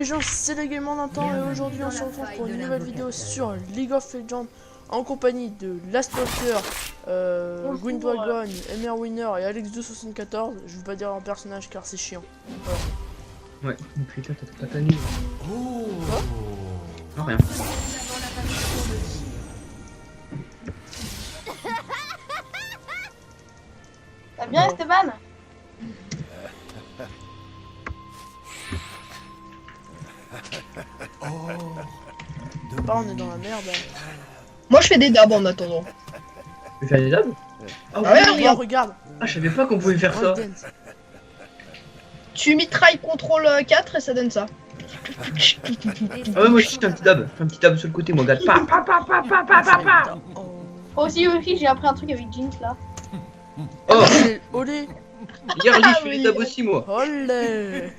Les gens, c'est le Game en temps et aujourd'hui on se retrouve pour une nouvelle vidéo sur League of Legends en compagnie de Lastwalker, Gwyndragon, Winner et Alex274. Je vais pas dire un personnage car c'est chiant. Ouais, putain, t'as ta nuit. Oh. Non, rien. Ça bien, Esteban? Bah on est dans la merde. Moi je fais des dabs en attendant. Tu fais des dabs? Ah Ah ouais, Oh, regarde. regarde. Ah, je savais pas qu'on pouvait faire ça. Break dance. Tu mitrailles CTRL 4 et ça donne ça. Ah ouais, moi je fais un petit dab. Je fais un petit dab sur le côté, moi, regarde. Pa. Aussi, j'ai appris un truc avec Jinx là. Oh, Olé. hier, je fais oui. les dabs aussi, moi. Olé.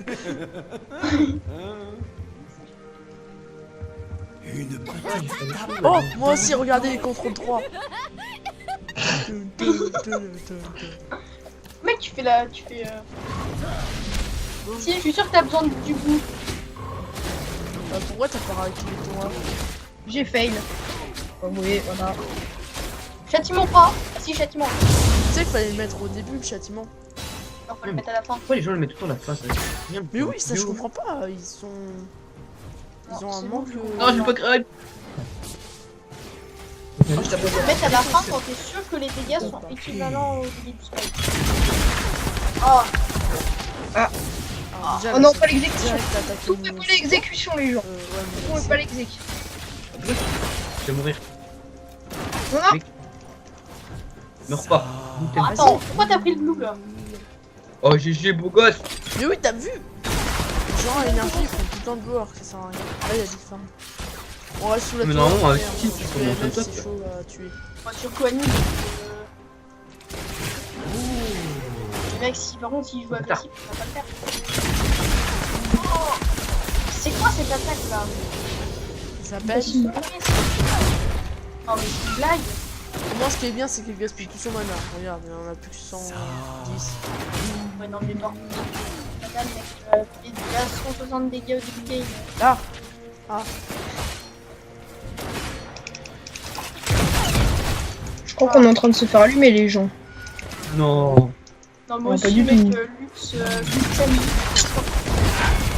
Oh, moi aussi, regardez les contrôles 3. Mec, tu fais la. Tu fais. Si, je suis sûr que t'as besoin du bout. Pourquoi t'as pas réactivé ton A? J'ai fail. Oh, oui, voilà. Châtiment pas. Ah, si, châtiment. Tu sais qu'il fallait le mettre au début, le châtiment. Non, faut le mettre à la fin. Pourquoi les gens le mettent tout le temps la face? Mais oui, ça je comprends pas. Ils ont un c'est manque. Non, j'ai pas grave. Faut le mettre à la fin quand t'es sûr que les dégâts sont équivalents au début du spike. Oh, Déjà, Oh non, pas l'exécution. direct attaquer Tout le fait monstre. pas l'exécution les gens. Ouais, mais On c'est- fait pas l'exécution. Je vais mourir. Non, non. Meurs pas. attends, pourquoi t'as pris le blue là? Oh, GG, beau gosse. Mais oui, t'as vu? Genre, l'énergie, ils font tout le temps de joueurs, ça sert à rien. Là, il y a des femmes. On reste sous la Mais tour. normalement, avec et qui on tu fait commences MF, top, c'est chaud à tuer. Moi, sur Koani. Le mec, si par contre, s'il joue agressif, il va pas le faire. Oh, c'est quoi cette attaque là? Ça s'appelle. Oh, mais c'est une blague. Moi, ce qui est bien, c'est qu'il gaspille tout son mana. Regarde, il en a plus que 110. Ouais, non, mais non. Madame, mec, il y a 160 dégâts au début du game. Là. Ah. Je crois qu'on est en train de se faire allumer les gens. Non. Non, Ah, moi pas aussi, du mec, tout. Lux, Samy.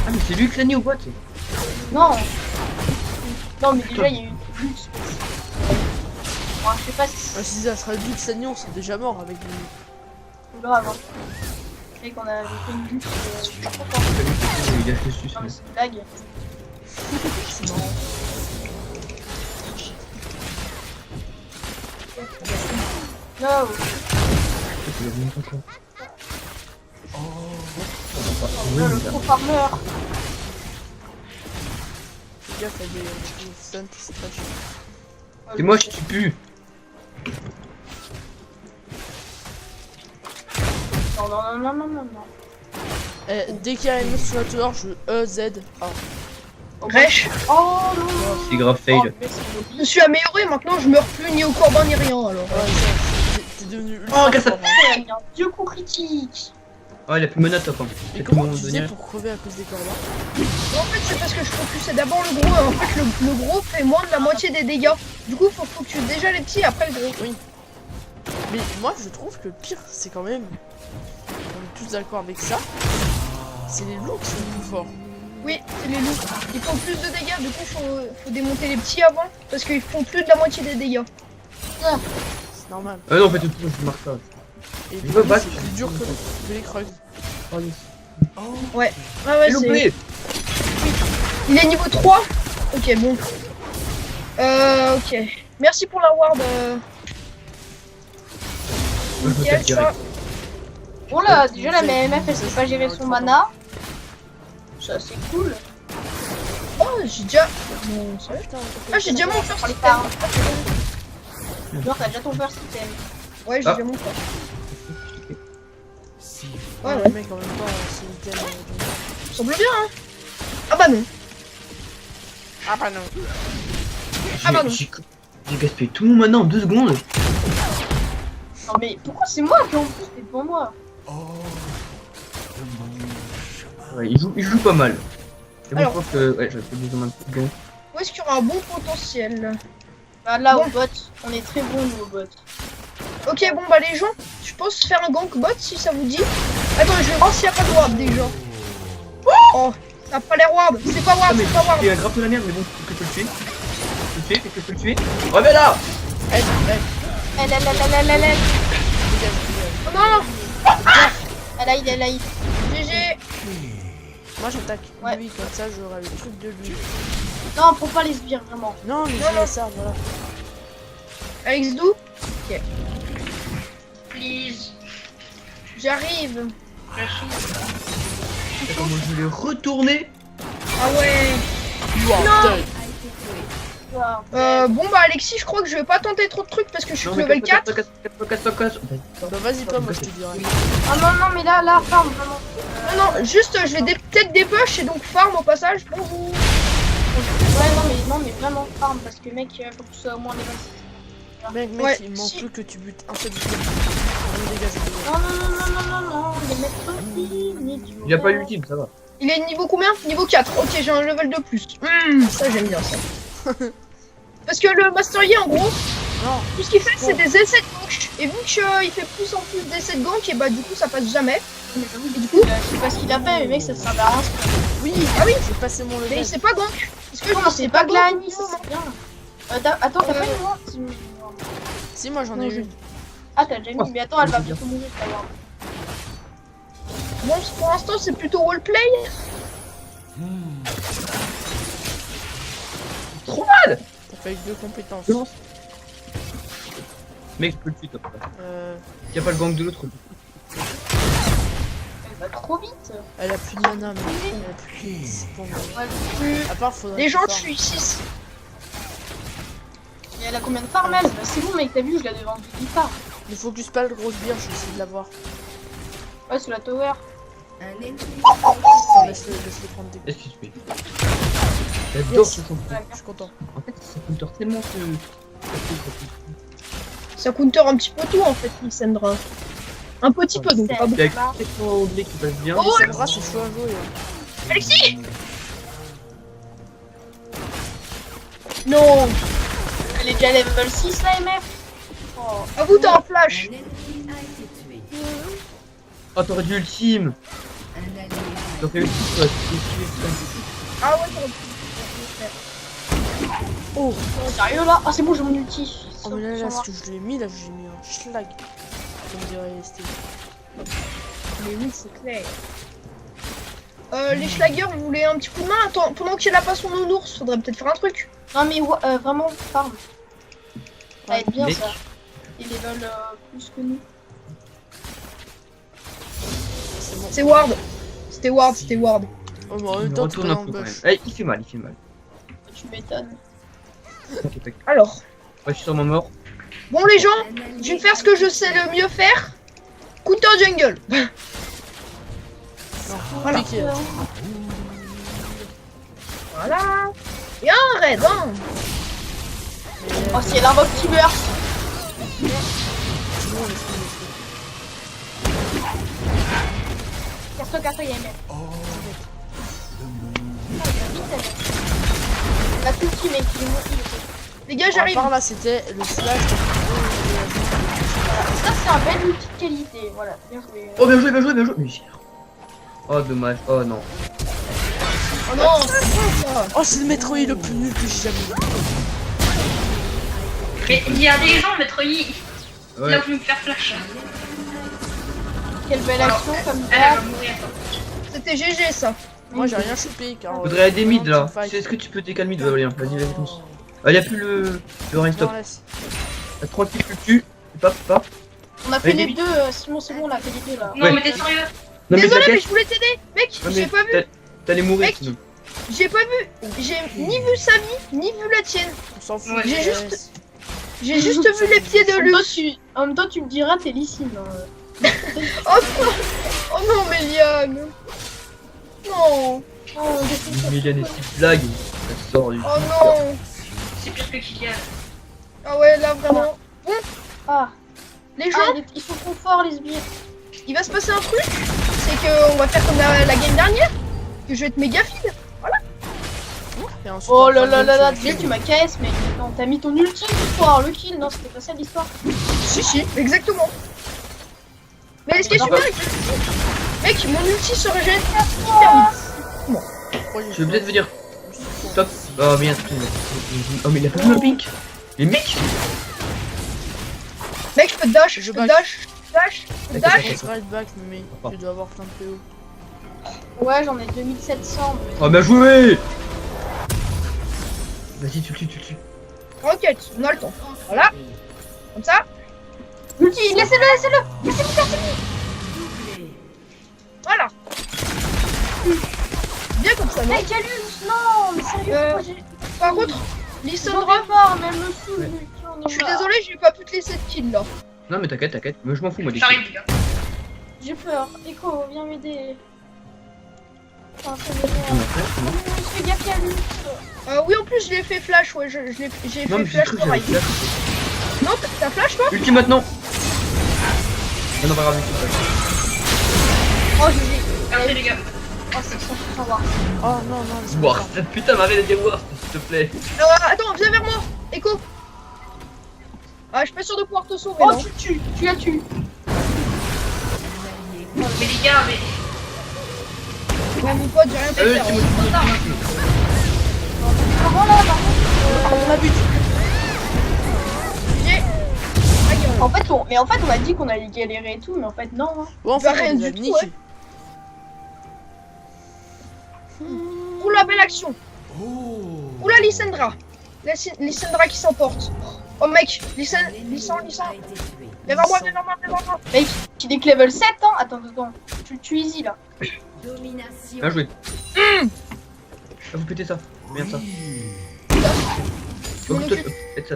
Ah, mais c'est lui que Lani ou quoi? Non. Non, mais déjà, il y a eu Lux. Bon, je sais pas si Ah, si ça serait du Sagnon, c'est déjà mort avec des. c'est grave. Hein. Mec, on a fait une Lux. Je suis pas content. Il a fait sus. Non, mais c'est une blague. C'est marrant. No. Oh, le gros farmer. Fais gaffe, il y a des stuns, c'est pas chiant. C'est moi qui tue plus. Non, non, non, non, non, non, non. Eh, dès qu'il y a une meuf sur la tour, je EZ. Ah. Rech, Oh non. C'est grave fail. Oh, mais c'est je me suis amélioré, maintenant je meurs plus ni au corbin ni rien alors. Ouais, ça, t'es devenu ultra Oh, regarde ça. fort, hein. il y a un vieux coup critique. Oh, il a plus mana top. Hein. Et C'est comment comment tu faisais devenir. pour crever à cause des corbins? En fait c'est parce que je focusais d'abord le gros et en fait le gros fait moins de la moitié des dégâts. Du coup faut focus déjà les petits après le gros. Oui. Mais moi je trouve que le pire c'est quand même, on est tous d'accord avec ça, c'est les loups qui sont les plus forts. Oui, c'est les loups. Ils font plus de dégâts, du coup faut démonter les petits avant parce qu'ils font plus de la moitié des dégâts. C'est normal. Ah non, en fait, tout je marque ça. Et Je les veux loups pas c'est plus dur que les krugs. Ouais. Ah ouais, c'est... Loupé. Il est niveau 3. Ok, bon. Ok. Merci pour la ward. Nickel, ça. Bon là, déjà la MF elle sait pas gérer son mana. Ça c'est cool. Oh, j'ai déjà... Bon, ça va. Putain, Ah, j'ai déjà mon first Prends les item. parts. Genre t'as déjà ton first item. Ouais, j'ai Ah. déjà mon first. ouais, Ouais, le mec en même temps c'est item. ça semble bien, hein. Ah bah non. Ah bah non. Ah, pardon. J'ai gaspillé tout mon mana en 2 secondes. Non mais pourquoi c'est moi qui en plus t'es devant moi? Ouais, il joue pas mal. Et moi, je pense que. Ouais, j'aurais fait besoin d'un petit gant. Où est-ce qu'il y aura un bon potentiel? Bah là, Bon. au bot, on est très bon nous au bot. Ok, bon bah les gens, je pense faire un gank bot si ça vous dit. Attends, je vais voir s'il n'y a pas de ward déjà. Oh, ça a pas l'air ward. C'est pas Ah, ward, mais c'est pas ward. il a grave de la merde, mais bon, est-ce que je peux le tuer? Je peux le tuer? Est-ce que je peux le tuer? Ouais, mais là! Elle, Elle. dégage. Oh non, Elle a il, elle a il. GG. Moi j'attaque Ouais. lui, comme ça j'aurai le truc de lui. Non, faut pas les sbires vraiment. Non, mais Non, je non. vais ça, voilà. Alex Dou, Please. j'arrive. Attends, moi, je vais retourner. Ah ouais. You are dead. Wow. Bon bah Alexis, je crois que je vais pas tenter trop de trucs parce que je suis Non, que mais level 4. casse. Bah vas-y pas, moi je te dirai. Ah non, mais là, farm vraiment. Non, juste je vais peut-être des push et donc farm au passage. Bonjour. Ouais, non, mais vraiment farm parce que mec, faut que tu sois au moins les Mec, Ouais, il manque si. plus que tu butes un seul bouton. On dégage. Non, les mecs trop Il a pas l'ultime, ça va. Il est niveau combien? Niveau 4. Ok, j'ai un level de plus. Ça j'aime bien ça. Parce que le Master Yi en gros, Non, tout ce qu'il fait c'est des essais de gank. Et vu qu'il fait plus en plus d'essais de gank, et bah du coup ça passe jamais. Mais j'avoue, du coup, je sais pas ce qu'il a fait, mais mec, ça sert à rien. oui, Ah oui. j'ai passé mon Mais level. il sait pas gank. Parce que Non, je c'est sais pas pas que la gank. Nice, c'est bien. Attends, t'as pas une mort Si, moi j'en Non, ai je- une. Ah, t'as déjà une, mais attends, elle va bientôt mourir, t'as voir. Bon, pour l'instant c'est plutôt roleplay. Trop mal! T'as fait avec deux compétences. Non. Mec, je peux le tuer, top. Il y a pas le gang de l'autre. Elle va trop vite. Elle a plus de mana, mais elle a plus de 10 points de mana. Ouais, À part, faudrait. Les que gens, tu je suis 6. et elle a combien de farm elle? Bah, c'est bon, mec, t'as vu, je l'ai devant du guitare. Ne focus pas le gros sbire, je vais essayer de l'avoir. Ouais, sur la tower. Attends, laisse-le prendre des. Est-ce qu'il se fait? J'adore Yes. ce son. Ouais, Je suis content. En fait, ça counter tellement que. Ça counter un petit peu tout en fait, Lissandra. Un petit peu, donc pas beaucoup. Il y a quelques anglais qui passe bien. Oh, Ça me c'est chaud à jouer. Alexis! Non! Elle est déjà level 6 la MF. Oh. À vous, t'as un flash! Oh, t'aurais dû ultime! T'aurais fait ultime, toi. Ah ouais, t'aurais pu. Oh, Oh, sérieux là? Ah, c'est bon, j'ai mon ulti. oh mais là, ce que je lui ai mis, là, j'ai mis un schlag. Comme dirait Steve. Mais oui, c'est clair. Les schlagers, vous voulez un petit coup de main? Attends, pendant qu'il a pas son nounours, faudrait peut-être faire un truc. Non, mais vraiment, farm. Ça va être bien Mec. ça. Ils level plus que nous. C'est bon. C'est Ward. C'était Ward, c'était Ward. Oh, mais en Il même me temps, tu retourne peux un dans peu le quand même. bush. Eh, il fait mal, il fait mal. Tu m'étonnes. T'inquiète, t'inquiète. Alors, Ouais, je suis sûrement mort. bon les gens, je vais faire ce que je sais le mieux faire. Counter jungle. Non, Voilà. piqué. Voilà. Et un raid, hein. Mais, Oh, si elle invoque qui meurt. sinon, laisse-le. Casse-toi, il y a MF. La ulti, mec, il est mort. Les gars, À j'arrive. part là, c'était le slash. Ça, c'est un bel outil de qualité. Voilà, bien joué. Oh, bien joué, bien joué, bien joué. Mais oh, dommage. Oh non. Oh non, c'est bon ça. Oh, c'est le Metroid le plus nul que j'ai jamais vu. Mais il y a des gens, Maître Yi, Ouais. là où je vais me faire flash. Quelle belle action comme Elle ça. va mourir. C'était GG ça. Moi, j'ai rien chopé car. Faudrait aider mid là. Teamfight. Est-ce que tu peux décaler mid, Valérien? Vas-y, vas-y, fonce. Ah, y'a plus le rain stop. Non, laisse. T'as 3 kills que tu. Pas. On a fait Allez, les deux, Simon, c'est bon, on a fait les deux là. Non, Ouais. mais t'es sérieux? Non, mais Désolé, mais t'inquiète. je voulais t'aider. Mec, Non, j'ai mais pas vu. t'allais mourir Mec. sinon. J'ai pas vu. J'ai ni vu sa vie, ni vu la tienne. On s'en fout. Ouais, j'ai laisse. juste- J'ai juste vu les pieds de Luce. En même temps, tu me diras, t'es lissime. Hein. Oh non. Oh non, Méliane. Non. Oh, Miliane et ses blagues. Ça sort du. Oh non. C'est pire que Kylian. Ah ouais, là vraiment. Ah, Les gens, ils sont trop forts, les sbires. il va se passer un truc. C'est que on va faire comme la game dernière. Que je vais être méga feed. Voilà. Et ensuite, Oh en là fin de là game, là là, tu Dieu, tu m'as KS, mec. Non, t'as mis ton ulti l'histoire, le kill. Non, c'était pas ça l'histoire. Si, exactement. Mais ce qui est super, c'est que mec, mon ulti se régène hyper vite. Pourquoi j'ai Je vais peut-être fait- vous dire stop. Oh merde. Oh mais il a pas le pink. Les mecs. Mec, je peux te dash, Je je peux back. te dash, dash, dash. Je right back, mais tu dois avoir plein de PO. Ouais, j'en ai 2700. Oh bien joué. Vas-y tu le tues, tu le tues. Tranquille, on a le temps. Voilà. Comme ça. L'ulti, laissez-le, laissez-le. Laissez-le faire ses Voilà. Bien comme ça, non? Hey, Calus, non, mais sérieux, pourquoi j'ai. Par contre, J'en Lissandra, ai pas, mais elle me saoule. Ouais. l'ulti, on en je suis a. désolé, j'ai pas pu te laisser de kill là. Non mais t'inquiète, t'inquiète. Mais je m'en fous moi des J'arrive, kills. les gars. J'ai peur. Echo, viens m'aider. Putain, c'est Tu bon. m'as fait, c'est bon. Fais gaffe, Calus. Oui, en plus, je l'ai fait flash, ouais, j'ai Non fait mais j'ai flash cru que pareil. j'avais flash. Non, t'as flash toi? Ulti maintenant. Non pas grave, ulti flash. Oh, GG. Merci, les gars. Oh, c'est 100% voir. Oh non, non, c'est pas Boire, ça. cette putain m'arrête de dire boire, s'il te plaît. Attends, viens vers moi, Echo. Ah, je suis pas sûr de pouvoir te sauver Oh, là. tu la tues. Mais les gars, mais. Ouais, mon pote, j'ai rien fait faire. C'est moi qui Comment là, par contre On a but. Ta gueule. En fait, on m'a dit qu'on allait galérer et tout, mais en fait, non. Hein. Bon, en Bah, fait, rien on les a du tout, niqués. Pour la belle action. Oula, Lissandra. Lissandra qui s'emporte. Oh mec, Lissandra. Viens vers moi, viens vers moi, viens vers moi. Mec, il est que level 7, hein. Attends. Tu le tues easy là. Bien joué. Ah, vous pétez ça. Merde ça. Je m'en Oh, toi, occupe. faites ça.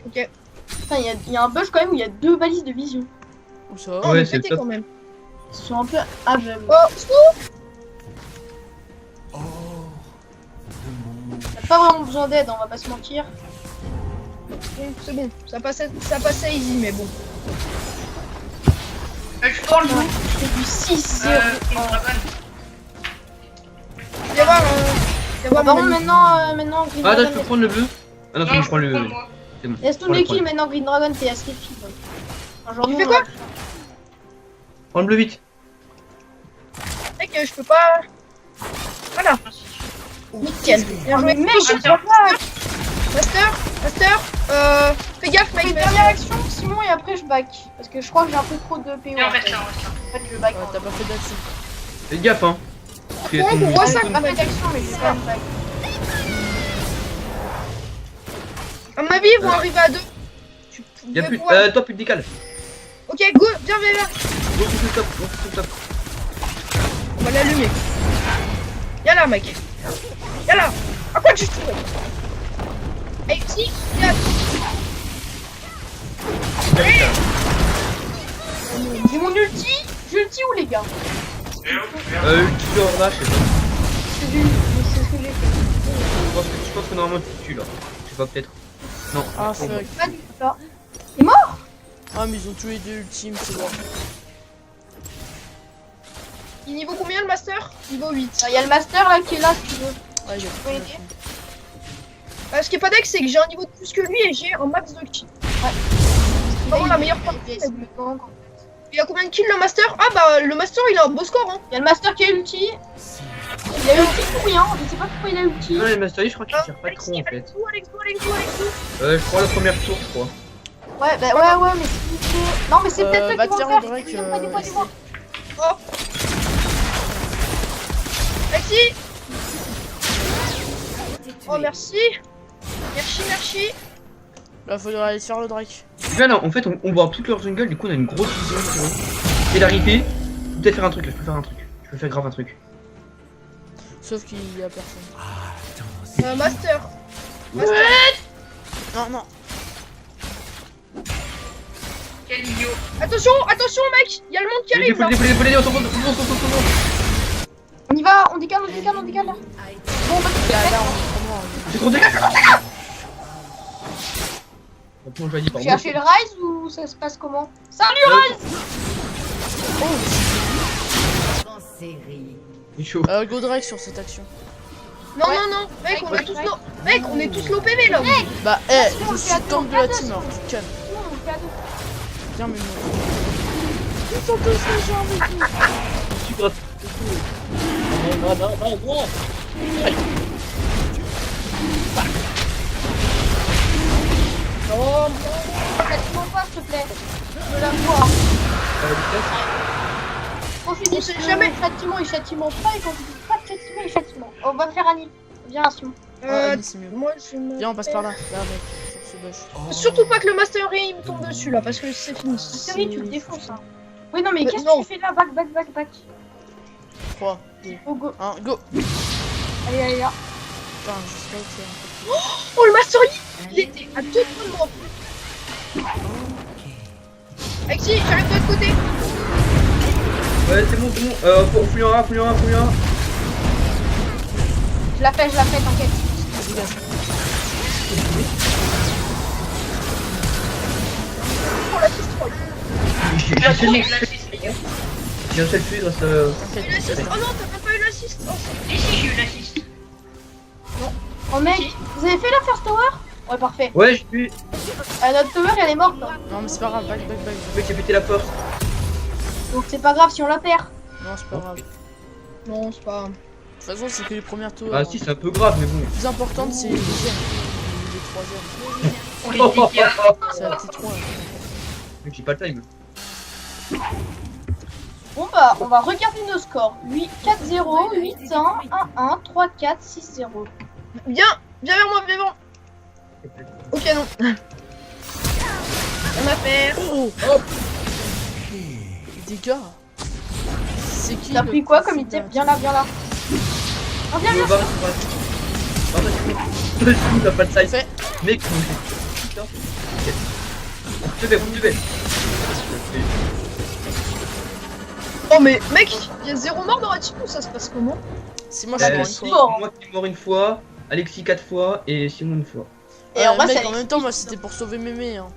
Ok. Putain, il y a un buff quand même où il y a 2 balises de vision. Où ça Oh, Ouais, on est c'est pété top. quand même. Ils sont un peu aveugles. Oh, T'as pas vraiment besoin d'aide, on va pas se mentir. c'est bon. Ça passait easy, mais bon. Je prends le nom. Je fais du 6-0. Dragon. Viens voir, viens voir Par mon contre, ami. maintenant, Green Ah attends, je Dragon. peux prendre le bleu. Ah non, Non, je prends le. prends moi. C'est bon. Laisse Prends tomber le kill, bleu. maintenant Green Dragon, t'es assez kill. Tu fais quoi? Prends le bleu vite. Mec, je peux pas. Voilà, nickel. Bien joué. Mec, Attention, j'ai pas Master, fais gaffe, mec. une dernière action, Simon, et après je back. Parce que je crois que j'ai un peu trop de PO. Et on reste là, on reste là. En fait, je back. Ouais, t'as pas fait d'action. Fais gaffe hein. Parce qu'il y a Ouais, ton- on voit ça. J'ai pas fait d'action, mais je vais quand même back. À ma vie, ils vont arriver à 2. Tu Y'a peux plus. pouvoir- Toi, plus de décale. Ok, go, viens, viens, viens. Go sous le top. Go sous le top. On va l'allumer. Y'a là, mec. Y'a là. À quoi tu te fous? Eh, si, viens. J'ai mon ulti. J'ai ulti où, les gars? Ulti sur là, je sais pas. C'est ce que j'ai fait. Je pense que normalement tu te tues là. Je sais pas, peut-être. Non. Ah, fuck. Pas du tout là. Ah, mais ils ont tué deux ultimes, c'est bon. Il niveau combien le master? Niveau 8. Il y a le master là qui est là, si tu veux. Ouais, j'ai peux aider Ce qui est pas deck, c'est que j'ai un niveau de plus que lui et j'ai un max de kills. C'est vraiment la meilleure partie. C'est me manque. Il a combien de kills le master? Ah bah le master il a un beau score hein. Il y a le master qui a ulti. Il a ulti pour rien, je sais pas pourquoi il a ulti. Non, les Mastery, je crois qu'ils tirent pas trop en fait. Alexou, Alexou. Je crois le premier tour, je crois. Ouais, bah ouais, mais c'est. Non, mais c'est peut-être va eux qui te vont faire le un break, faire. Dis-moi. Alexis. Oh merci. Merci. Là, faudrait aller se faire le Drake. Là, non, en fait, on voit toute leur jungle, du coup, on a une grosse vision. tu vois. Et l'arrivée, je peux peut-être faire un truc là, je peux faire un truc. Je peux faire grave un truc. Sauf qu'il y a personne. Master. Non. Quel idiot. Attention mec, il y a le monde qui arrive là. Faut l'aider, on s'en fout. On y va, on décale là. Bon, bah, Là, on J'ai trop de dégâts. Bon, je vais dire, pardon. chercher le Rise ou ça se passe comment? Salut Il est chaud. Go Drake sur cette action. Non, Ouais. non, non, mec, on Ouais. est tous low. Mec, on est tous low PV là. Bah, on je le suis fait à tank deux, de la on le fait team, à alors tu te calmes. Non, on le fait à deux. Viens, mais non. Ils sont tous méchants avec nous. Tu grave. Non. Non, Châtiment pas, s'il te plaît. Je veux la voir. Quand je dis On sait jamais. châtiment et châtiment pas, et quand je dis pas de châtiment et châtiment. On va faire Annie. Viens, Simon. Ah, Annie, c'est mieux. moi je me. Viens, on passe par là. Là, mec, sur ce bush. Surtout pas que le Master Ray me tombe dessus là, parce que c'est fini. Sérieux, tu le défonces, hein. Oui, non, mais Mais qu'est-ce non. que tu fais là? Back. 3, 2, Go, go. 1, go. Allez. Putain, je sais pas où c'est. Oh, le Master Yi, il était à 2 points de mort. Alexis, j'arrive de l'autre côté. Ouais, c'est bon. Fouillera. Je la fais, t'inquiète. Dégage. Oh, la piste troll. J'ai un selfie grâce à. J'ai eu l'assist. Oh non, t'as pas eu l'assist. Oh, Si, si, j'ai eu l'assist. Oh, mec, vous avez fait la first tower? Ouais, parfait. Ouais, j'ai vu. Notre tower, elle est morte, hein. Non, mais c'est pas grave, back. Le mec qui a pété la porte. Donc c'est pas grave si on la perd. Non, c'est pas grave. non, c'est pas. De toute façon, c'est que les premières tours. Ah si, c'est un peu grave, mais bon. Le plus importante, c'est les deuxièmes. Les troisièmes. On les dégâts. C'est la petite 3. Mec, j'ai pas le time. Bon bah, on va regarder nos scores. 4-0, 8-1, 1-1, 3-4, 6-0. Viens vers moi, viens vers moi. Ok, non. On a fait. Oh des gars. C'est qui T'as le pris quoi plus comme fou de item? la Viens là. Oh, viens. T'as pas de time. Fait. Mec, putain. Tu te fais. Oh, mais mec, il y a 0 mort dans la team ou ça se passe comment? C'est moi, je suis mort une Si, fois. moi qui est mort une fois, Alexis 4 fois et Simon une fois. Et en vrai, mec, ça en même temps, moi, c'était pour sauver mémé. Hein.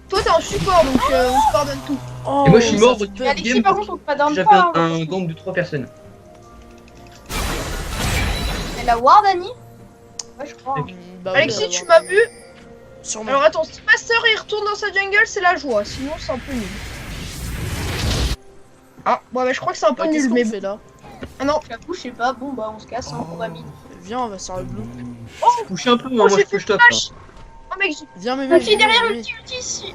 Toi, t'es en support donc on te pardonne tout. Oh, Et moi, je suis mort ça au fait début. peur. Alexis, par contre, on te pardonne J'avais pas. hein. un gang de 3 personnes. Elle la ward, Annie? Ouais, je crois. Bah, oui, Alexis, alors, tu m'as vu? Sûrement. Alors attends, si Master il retourne dans sa jungle, c'est la joie. Sinon, c'est un peu nul. Ah, ouais, mais je crois que c'est un peu Bah, qu'est-ce nul, qu'on mais fait là? ah non. J'avoue, je sais pas. Bon, bah, on se casse, hein, on va mid. Viens, on va sur le blue. Couche un peu, hein, Oh, moi j'ai je peux fait stop. flash. Oh mec, j'ai Viens, mémé. La fille viens, derrière le mémé. petit ulti ici.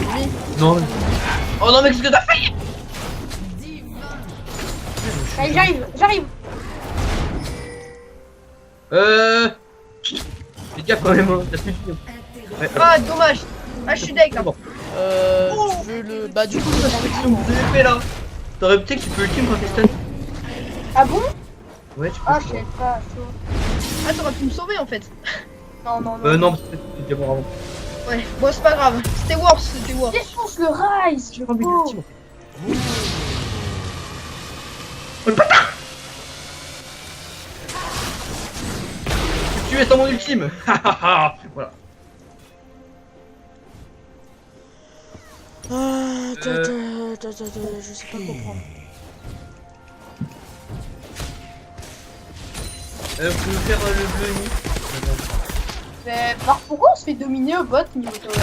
Mémé. Non. Oh non, mec, qu'est-ce que t'as fait? Allez, j'arrive. Fais gaffe quand même, hein, t'as plus de vie. Ouais, ah dommage. Ah, je suis deg là. bon. Tu veux le. Bah, du coup, je vais prendre Qu'est-ce que vous avez fait là? T'aurais peut-être que tu peux ultime quand t'es stun. Ah bon? Ouais, tu peux. Ah, je sais pas. chaud. Ah, t'aurais pu me sauver en fait. Non. Non, parce que c'était déjà mort avant. Ouais, bon, c'est pas grave. C'était worse. Défonce le Rise, le Oh, mais pauvre. ultime. Oh le bâtard! Tu es dans mon ultime! Voilà. Ah, je sais pas comprendre. Vous pouvez faire le bleu uni. Mais alors, pourquoi on se fait dominer au bot niveau tower?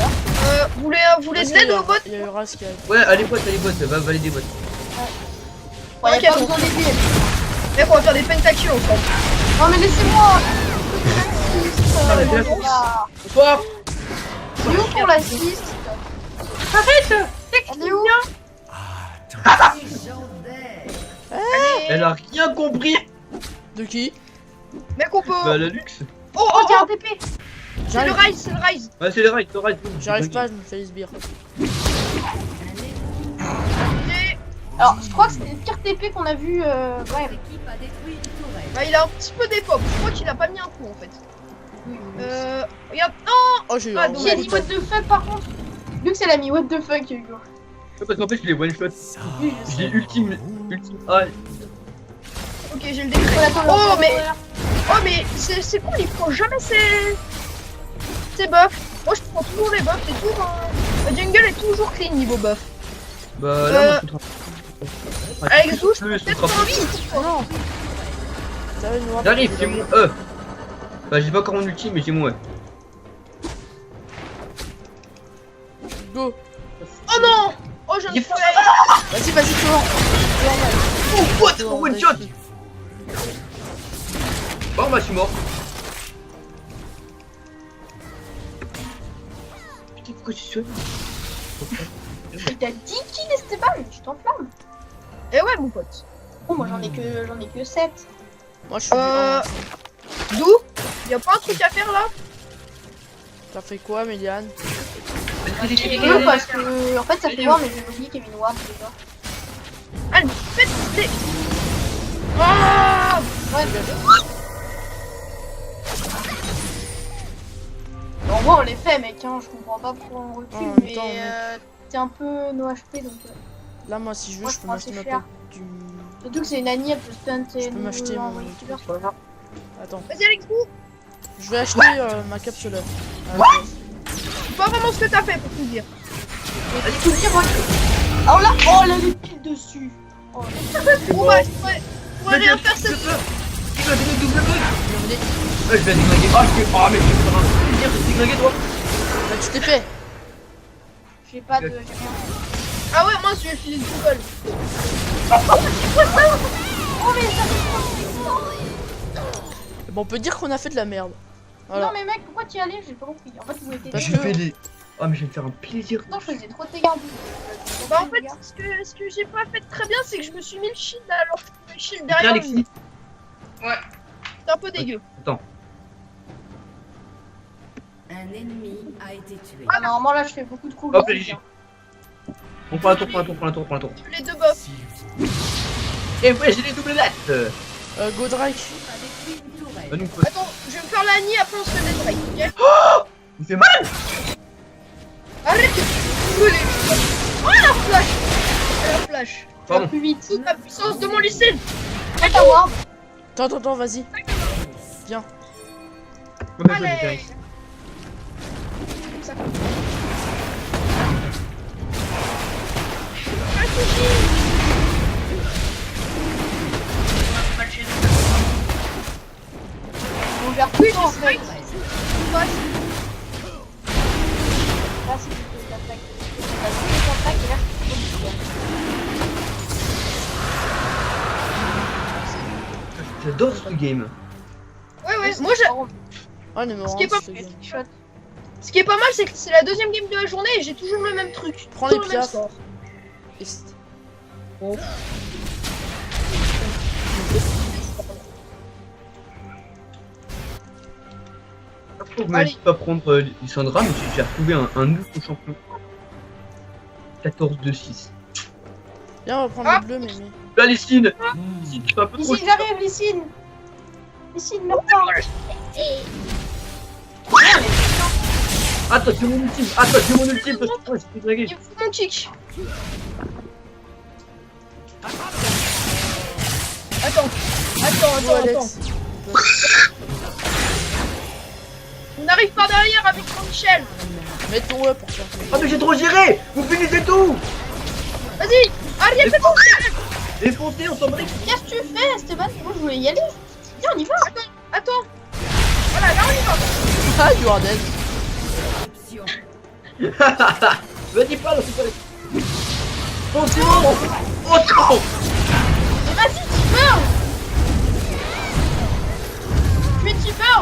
Vous voulez de Parce l'aide qu'il y a- au bot? Il y a eu Ras qui a. Ouais, allez boîte, va valider boîte. Ouais, Ok, y'a pas bon. besoin d'aider. Mec, on va faire des pentakills ensemble. Non, mais laissez-moi. mais fais la course. Bonsoir! C'est où pour l'assist? Arrête! Elle est où? Elle a rien compris! De qui? Mec, on peut. Bah, la luxe! Oh, Oh, tiens, un TP. c'est le rise. Ouais, c'est le ride, J'arrive pas, je me fais les sbires. Et- Alors, je crois que c'était le pire TP qu'on a vu. Ouais. Bah, il a un petit peu d'épop. Je crois qu'il a pas mis un coup en fait. Regarde. Non! Oh, j'ai eu Ah, un donc, Qui a gros dit coup what de the fuck par contre? Lux, elle a mis what the fuck, Hugo. Parce qu'en fait, je l'ai one shot. Oui, je sais. J'ai ultime A. Ok, j'ai le décret. On attend le Oh, tower. mais. Oh, mais c'est cool, il prend jamais ses buffs. Moi, je prends toujours les buffs et tout. La jungle est toujours clean niveau buff. Bah, là, moi, je suis Avec Zeus, le peut-être pas envie. Non. T'as une noire. J'arrive, j'ai mon E. Bah j'ai pas encore mon ulti mais j'ai mon E. Go. Oh non. Oh, je ne Il fais. Vas-y, vas-y, toi. Oh what? Oh one shot. Bon bah je suis mort. Putain pourquoi je suis sûr? Et t'as 10 kills, Esteban, tu t'enflammes. Eh ouais, mon pote. Oh, moi j'en ai que 7. Moi, je suis. D'où? Y'a pas un truc à faire là? T'as fait quoi, Méliane? Non, parce que en fait ça fait voir, mais j'ai oublié qu'il y avait une ward déjà. Allez, faites des. Ah! Ouais, en vrai, on les fait, mec, hein, je comprends pas pourquoi on recule, En même mais temps, mec. t'es un peu no HP donc. Là, moi, si je veux, Moi, je je peux prends m'acheter assez ma cher. pack du. Surtout que c'est une Annie, elle peut stunt et Je peux m'acheter mon. Attends. Vas-y, Alex, vous. Je vais acheter ma capsule. C'est pas vraiment ce que t'as fait pour tout dire. Oh là, oh là, les piles dessus. Oh, Bon bah, je pourrais rien faire cette. Tu vas donner double bug. Je vais déglinguer. Ah je vais. Oh mais je vais faire un plaisir de déglinguer toi. Bah, tu t'es fait. j'ai pas de. J'ai rien. Ah ouais, moi je vais filer le double. Oh, mais ça Bon, on peut dire qu'on a fait de la merde. Voilà. Non, mais mec, pourquoi tu y allais? J'ai pas compris. En fait, vous étiez. Parce Je que- fais des. Oh mais je vais me faire un plaisir. Non, je faisais trop de dégâts. Bah en fait, ce que j'ai pas fait très bien, c'est que je me suis mis le shield alors que le shield Tiens, derrière. Alexis. C'est un peu dégueu. Attends. Un ennemi a été tué. Ah, normalement, là, je fais beaucoup de coups. Hop là GG. On prend un tour, prend un tour, prend un tour, prend un tour. Les deux buffs. Et ouais j'ai les doubles lettres. Godrake. Avec une tourelle. Bah, nous, Attends, je vais me faire la nid, après on se fait des strikes, ok? il fait mal. Arrête de brûler. Oh la flash! La flash. Pardon. Plus vite. Toute la puissance de mon lycée. Fais ta ward. Attends, vas-y. Viens. Ouais, mais je vais Allez. faire. Ça. On gère plus en fait. Strike. Passe. Là, c'est plutôt une attaque. La deuxième attaque, et là, c'est plutôt une J'adore ce game. Ouais, moi j'ai. Oh, Oh, on est mort. Ce qui est pas- shot. Ce qui est pas mal, c'est que c'est la deuxième game de la journée et j'ai toujours le même truc. Prends Toujours les le même piafs. score. Vous m'avez dit de pas prendre Lissandra, mais j'ai retrouvé un nouveau champion. 14-2-6. Viens, on va prendre Ah. le bleu, Mémé. Là, Lysine! Lysine, tu fais un peu trop. Lysine, j'arrive, Lysine. Lysine, meurs pas. Attends, j'ai mon ultime! Attends, j'ai mon ultime! Parce que je peux draguer. Il me fout mon kick. Attends. Go, Alex. On arrive par derrière avec Jean-Michel. Mets ton E pour faire. Ah, mais j'ai trop géré! Vous finissez tout! Vas-y. Allez, fais ton Défoncez, on s'en bat. Qu'est-ce que tu fais, Esteban? Moi, je voulais y aller. Viens, on y va. Attends. Voilà, là on y va. Ah, you are dead. Option. Vas-y, parle, c'est pas les. Oh, c'est bon! Oh, non! Mais vas-y, Tipper. Tu es Tipper.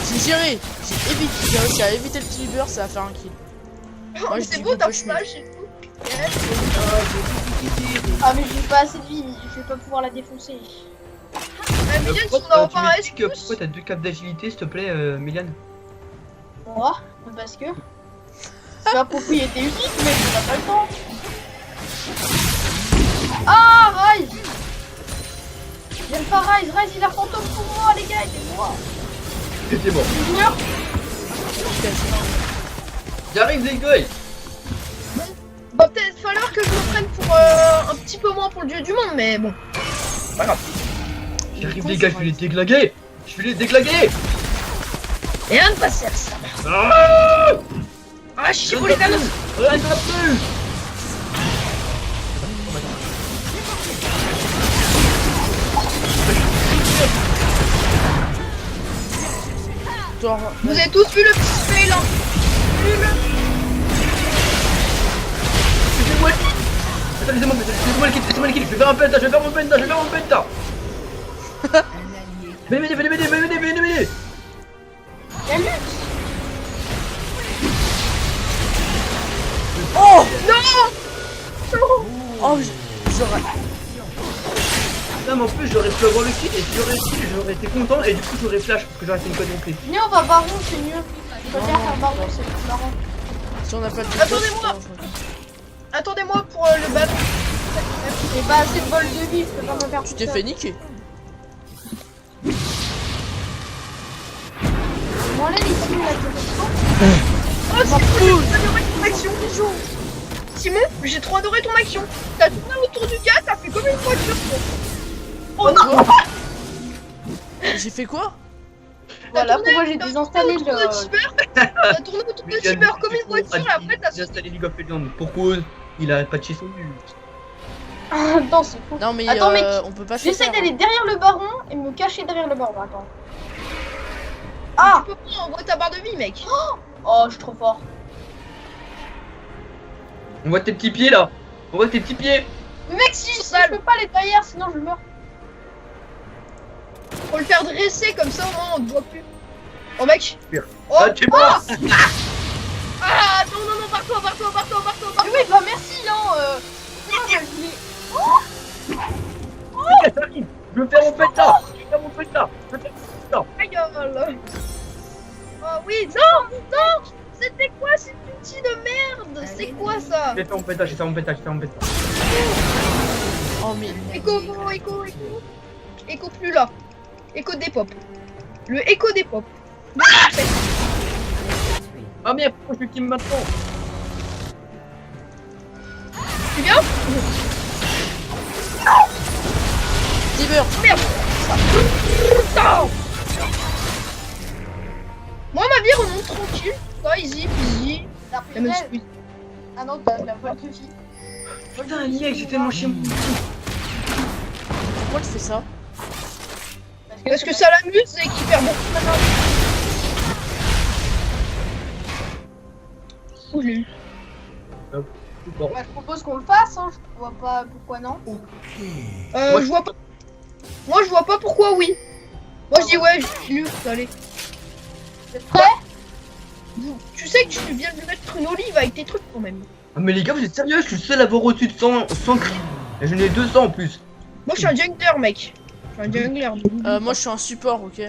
J'ai géré. J'ai réussi à éviter le Tilber, ça va faire un kill. Moi, je C'est dis beau qu'on ta peut schmitt. flash et tout. Ah, mais j'ai pas assez de vie. Je vais pas pouvoir la défoncer. Mais Méliane, si on a enfin un S+, Pourquoi t'as 2 caps d'agilité, s'il te plaît, Méliane? Moi, parce que c'est ma propriété unique, mais on a pas le temps. Ah, Rise. J'aime pas Rise. Rise, il a fantôme pour moi, les gars. Aidez-moi. C'était bon. Junior. J'arrive, les gars! va peut-être falloir que je me prenne pour un petit peu moins pour le dieu du monde, mais bon. Pas grave. J'arrive, les gars, je vais les déglinguer! Je vais les déglinguer! Et un de passer ça. Ah! Ah, je suis les canons. Rien ne va plus! Victoire. Vous avez tous vu le petit fail là? Laissez-moi Attends, laissez-moi le kill, je vais faire un penta, je vais faire mon penta. Un allié Venez m'aider. Y'a lui. Oh Non. Oh, j'aurais. Non mais en plus j'aurais pu avoir le kill et si j'aurais kill j'aurais été content et du coup j'aurais flash parce que j'aurais fait une conne non plus. Venez, on va baron, c'est mieux. Je préfère faire baron, c'est plus marrant. Si on n'a pas de Attendez-moi. Attendez-moi pour le ballon. J'ai pas assez de bol de vie, je peux pas me faire Tu tout t'es seul. fait niquer. Bon, là, les teams, là, t'es Oh, Simon, j'ai adoré ton action, bijou. Simon, j'ai trop adoré ton action. T'as tourné autour du gars, t'as fait comme une voiture. Oh non. J'ai fait quoi? Voilà tourné, pourquoi j'ai t'as désinstallé tourné autour de le... Tiber. T'as tourné autour de Tiber comme une voiture et après t'as J'ai installé League of Legends pour cause, il a patché son but. Attends, c'est fou. Non mais Attends, mec, on peut pas se J'essaie faire. d'aller derrière le baron et me cacher derrière le baron. Attends. Ah! Tu peux pas envoyer ta barre de vie, mec. Oh, je suis trop fort. On voit tes petits pieds là. On voit tes petits pieds. Mais mec, si je peux pas aller derrière, sinon je meurs. Faut le faire dresser comme ça au moins on te voit plus. Oh mec. Oh, Ah tu es mort. ah non, barre-toi. Mais oui, bah merci, hein. Je l'ai- Je veux faire mon penta. Ta gueule. Oh oui, non. C'était quoi cet outil de merde? C'est quoi ça? J'ai fait mon penta. Oh mais. Écho. Écho plus là. Écho des pop. Le écho des pop. Ah merde, pourquoi je suis team maintenant? Tu viens? Tiber. Merde. Putain. Moi ma vie remonte tranquille. Ça, easy. T'as La pris même elle. chose. Ah non, t'as la voix de fille. Putain, mec, j'ai tellement chié mon Pourquoi tu fais ça? Parce que ça l'amuse et qu'il perd beaucoup de mana. Oh, je l'ai eu. Bon. Bah, je propose qu'on le fasse, hein. Je vois pas pourquoi non. Moi, Je vois pas. Moi je vois pas pourquoi oui. Moi je dis ouais, je lui allez. Vous êtes prêts? Tu sais que tu viens de mettre une olive avec tes trucs quand même. Ah mais les gars, vous êtes sérieux? Je suis le seul à avoir au-dessus de 100 cris. Et j'en ai 200 en plus. Moi je suis un jungler mec. Je suis un jungler. Moi je suis un support, ok.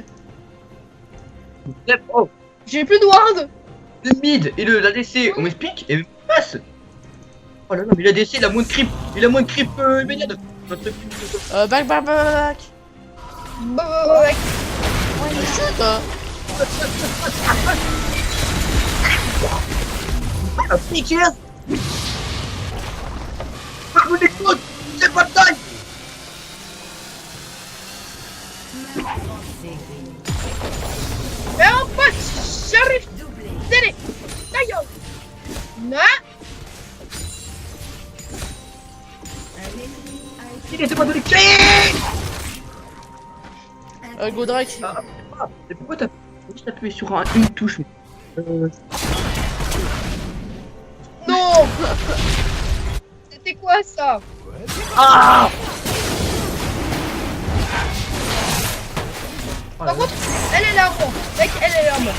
Oh, J'ai plus de ward. le mid et le l'ADC, on m'explique et passe. Oh là là, mais l'ADC il a moins de creep. Immédiat. Back. Bah, mec. Chut. Ah, piquez. Je vous écoute. C'est pas de taille. Mais en fait, j'arrive. doublé. Télé. Ta gueule. Non. Un ennemi a été Laissez-moi donner clé. Godrake. Et pourquoi t'as juste appuyé sur une touche? Non. C'était quoi ça? Ah. Par contre, elle est là moi. Mec, elle est là moi.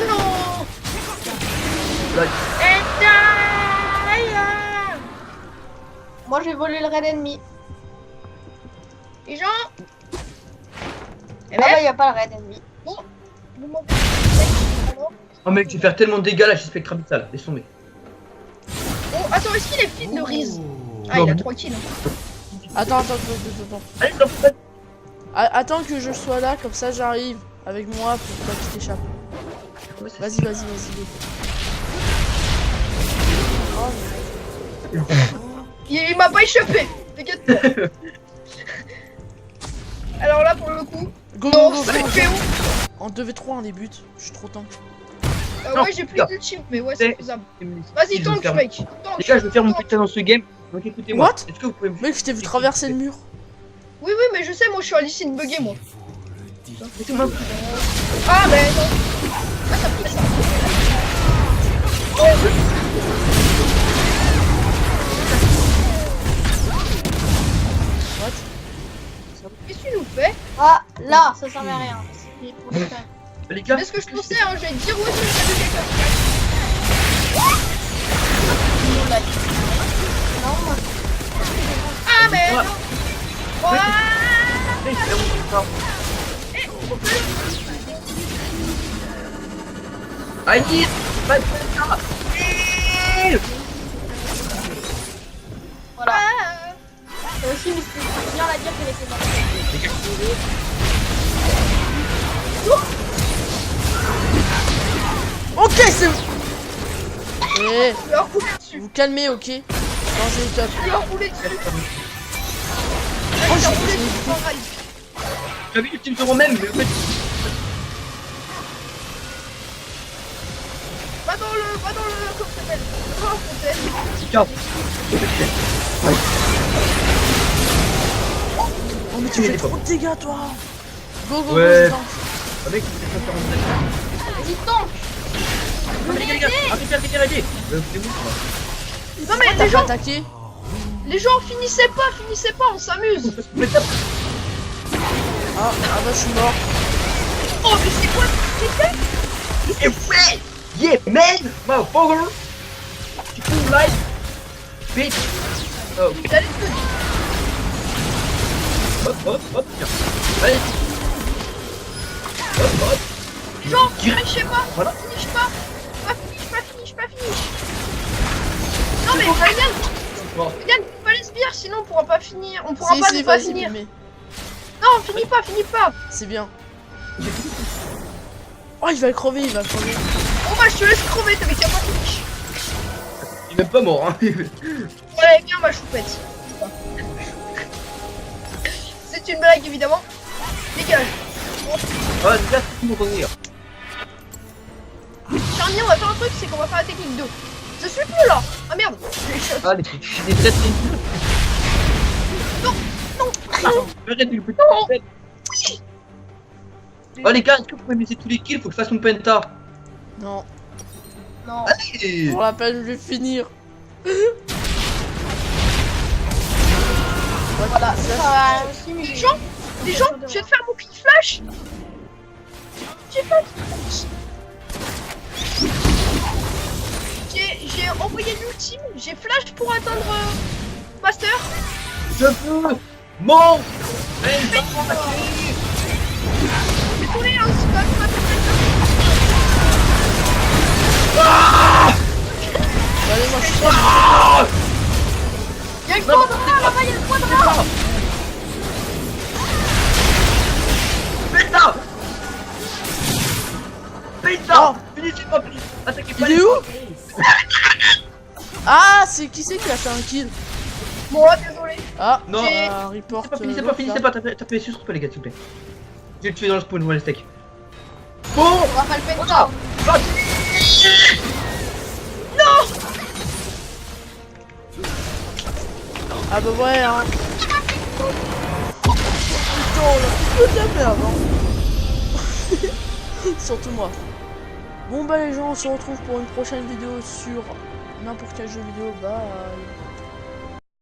Non. Là, Moi, j'ai volé le raid ennemi. Les gens. Eh Ah bah, ben, y a pas le raid ennemi. vous m'en- oh mec, je vais faire tellement de dégâts là, j'ai Spectre Abyssal. Laisse tomber. Oh, attends, est-ce qu'il est fit de Riz? Ah, il a 3 kills. Attends. Allez, t'en fais pas. Attends que je sois là, comme ça j'arrive avec moi pour pas qu'il t'échappe. Vas-y. Go. Il m'a pas échappé. T'inquiète pas. Alors là, pour le coup. Go. C'est fait où? En 2v3 on débute, je suis trop tank. Non, Ouais, j'ai plus gars. d'ultime, mais ouais, c'est C'est- faisable. Je Vas-y, vais tank, faire- mec. Tank. Les gars, je vais faire mon putain dans ce game. Donc écoutez-moi. What? Est-ce que vous pouvez me Mec, je t'ai vu traverser le mur. Oui, oui, mais je sais, moi je suis à l'issue de bugger, moi. Laissez-moi. Ah, mais non. Ah, ça pique ça. What? Qu'est-ce que tu nous fais? Ah, là, ça servait à rien. C'est pour les faire. Les gars, C'est ce que je pensais, hein, je vais te dire où est-ce que j'ai vu quelqu'un. Non, moi. Ah, mais non. Ouais. Aïe! Voilà. C'est aussi, mais c'est bien la dire qu'elle était morte. Ok, c'est... Eh, Je vais leur rouler dessus. vous calmez, ok? Changez les top. Je vais leur rouler dessus. Oh, Je vais j'ai leur rouler j'ai- dessus sans rail. J'avais eu le team sur même, mais en fait. Va dans le, comment ça s'appelle? Va dans la fontaine. Tiens. Oh, mais tu fais trop de dégâts, toi! Go, go, Ouais. go, Avec, c'est pas 47. Vas-y, tank. Les gars, arrêtez. C'est bon, quoi. Non, mais T'as les pas gens, attaqué? finissez pas, on s'amuse. Ah, bah je suis mort. Oh, mais c'est quoi ce que Et ouais! Yeah, man! Motherfucker! Tu peux live? Bitch! Oh, c'est? Allez, hop, tiens. Allez! Hop! Genre, Direct. je sais pas, Voilà. finish pas. Pas finish. Non, mais Ryan, Bon. faut pas les sbires, sinon on pourra pas finir. On pourra Si, pas si, ne pas vas-y, finir. mais Non, finis pas. c'est bien. Oh, il va crever. Bon, bah, je te laisse crever, t'avais qu'à pas finish. Il est même pas mort, hein. Ouais, viens, ma choupette. C'est une blague, évidemment. Dégage. Ah, les gars, c'est tout mon rire. Charny, on va faire un truc, c'est qu'on va faire la technique 2. Je suis plus là. Ah merde, je les shot. Ah, les têtes, Non. arrête le putain. Oh, les gars, est-ce que vous pouvez me laisser tous les kills? Faut que je fasse mon penta. Non, Non. Allez! pour la peine, je vais finir. Voilà, ça va aussi, mais Les gens, je vais te faire mon clic flash. J'ai fait. J'ai envoyé l'ultime, j'ai flash pour atteindre Master. Je veux mon penta! J'ai tourné un petit peu, Allez, moi je suis Y'a le quadra là-bas, y'a le quadra. Penta! Penta! Finissez pas, please! Attaquez pas Il est les- où? Ah, c'est qui c'est qui a fait un kill? Moi, désolé. Ah, Non. report. Finissez pas, tapez sur pas les gars, s'il vous plaît. Je vais le tuer dans le spawn, voilà le steak. Bon! on va pas le penta. Ah bah ouais, hein. Putain, on a fait de la merde, hein. Surtout moi. Bon bah les gens, on se retrouve pour une prochaine vidéo sur n'importe quel jeu vidéo. Bye.